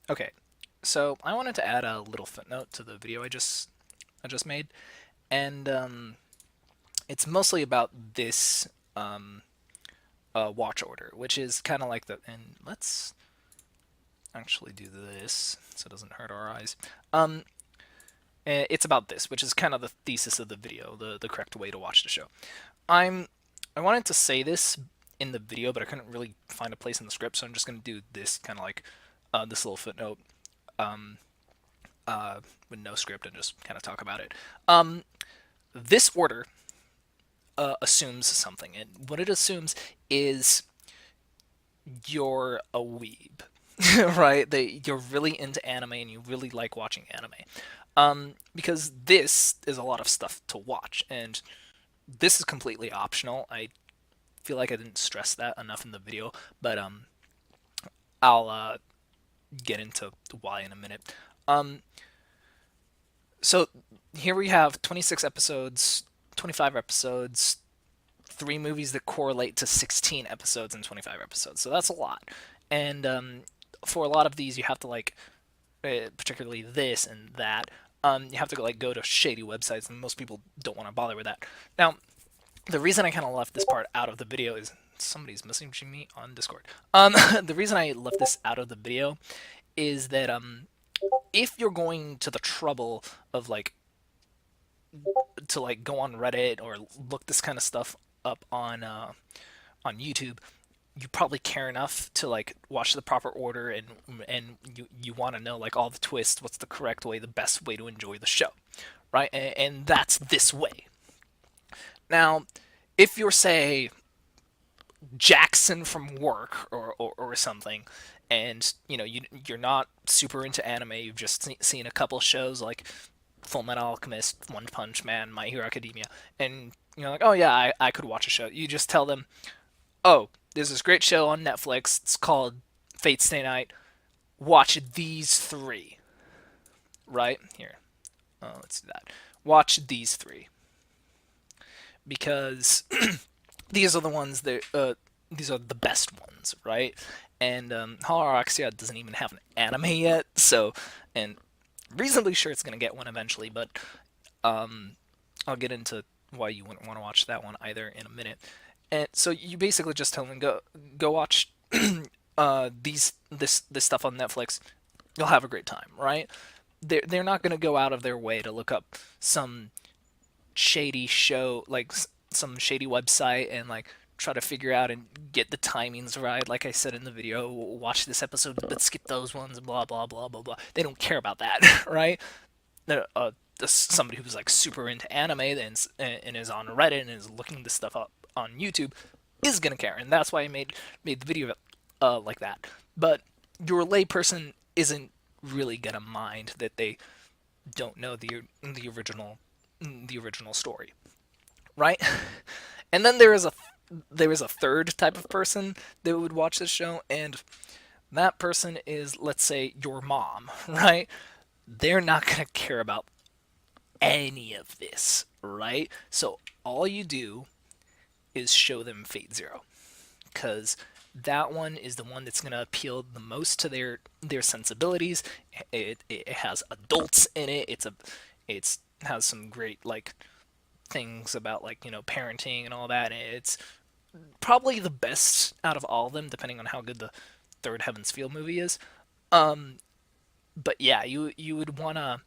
Okay, so I wanted to add a little footnote to the video I just made, and it's mostly about this watch order, which is kind of like the. And let's actually do this so it doesn't hurt our eyes. Um, it's about this, which is kind of the thesis of the video, the correct way to watch the show. I'm I wanted to say this in the video, but I couldn't really find a place in the script, so I'm just gonna do this kind of like this little footnote um, with no script and just kind of talk about it. This order assumes something, and what it assumes is you're a weeb, right? You're really into anime and you really like watching anime. Because this is a lot of stuff to watch, and this is completely optional. I feel like I didn't stress that enough in the video, but I'll get into why in a minute. Um, so here we have 26 episodes, 25 episodes, three movies that correlate to 16 episodes and 25 episodes. So that's a lot. And for a lot of these, you have to like, particularly this and that. You have to go to shady websites, and most people don't want to bother with that. Now, the reason I kind of left this part out of the video is somebody's messaging me on Discord. The reason I left this out of the video is that if you're going to the trouble of like to like go on Reddit or look this kind of stuff up on YouTube, you probably care enough to like watch the proper order, and you want to know like all the twists, what's the correct way, the best way to enjoy the show, right? And that's this way. Now, if you're say Jackson from work or something, and you're not super into anime, you've just seen a couple shows like Full Metal Alchemist, One Punch Man, My Hero Academia, and you're like, oh yeah, I could watch a show. You just tell them, oh, there's this great show on Netflix. It's called Fate Stay Night. Watch these three, right? Here, let's do that. Watch these three because these are the ones that these are the best ones, right? And Holoroxia doesn't even have an anime yet, so and reasonably sure it's gonna get one eventually, but I'll get into why you wouldn't want to watch that one either in a minute. And so you basically just tell them go watch this stuff on Netflix. You'll have a great time, right? They're not gonna go out of their way to look up some shady show, like some shady website, and like try to figure out and get the timings right. Like I said in the video, watch this episode but skip those ones, blah blah blah blah blah. They don't care about that, right? Somebody who's like super into anime and is on Reddit and is looking this stuff up on YouTube is gonna care, and that's why I made the video like that. But your layperson isn't really gonna mind that they don't know the original story, right? And then there is a third type of person that would watch this show, and that person is, let's say, your mom, right? They're not gonna care about any of this, right? So all you do is show them Fate Zero, because that one is the one that's gonna appeal the most to their sensibilities. It has adults in it. It's has some great like things about like parenting and all that. It's probably the best out of all of them, depending on how good the third Heaven's Feel movie is. Um, but yeah, you would wanna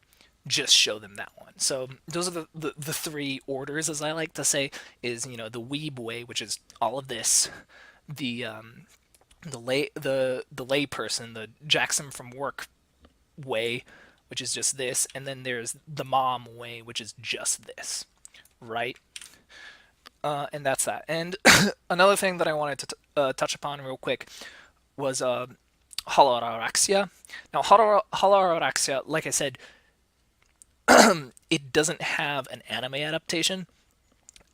just show them that one. So those are the three orders, as I like to say, is the weeb way, which is all of this, the lay person, the Jackson from work way, which is just this, and then there's the mom way, which is just this, right? And that's that. And another thing that I wanted to touch upon real quick was holorexia. Now, holorexia, like I said, it doesn't have an anime adaptation.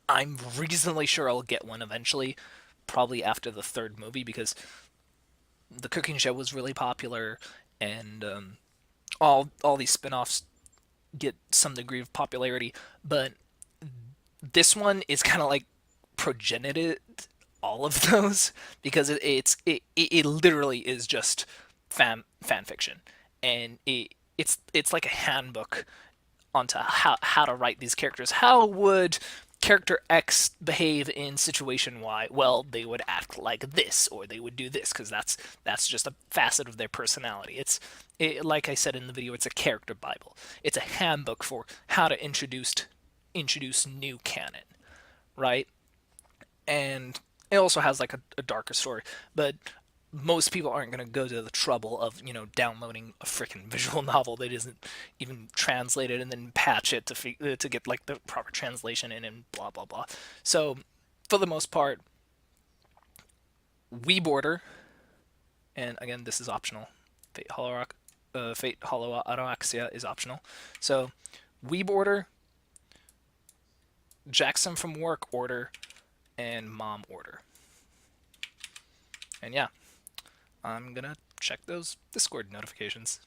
I'm reasonably sure I'll get one eventually, probably after the third movie, because the cooking show was really popular, and all these spin-offs get some degree of popularity. But this one is kind of like progenited all of those because it literally is just fan fiction, and it's like a handbook onto how to write these characters. How would character X behave in situation Y? Well, they would act like this, or they would do this, because that's just a facet of their personality. Like I said in the video, it's a character Bible. It's a handbook for how to introduce new canon, right? And it also has like a darker story, but most people aren't going to go to the trouble of downloading a freaking visual novel that isn't even translated and then patch it to get like the proper translation in and blah blah blah. So for the most part, we border, and again this is optional. Fate Hollow Autoaxia is optional. So we border, Jackson from work order, and mom order. And yeah, I'm gonna check those Discord notifications.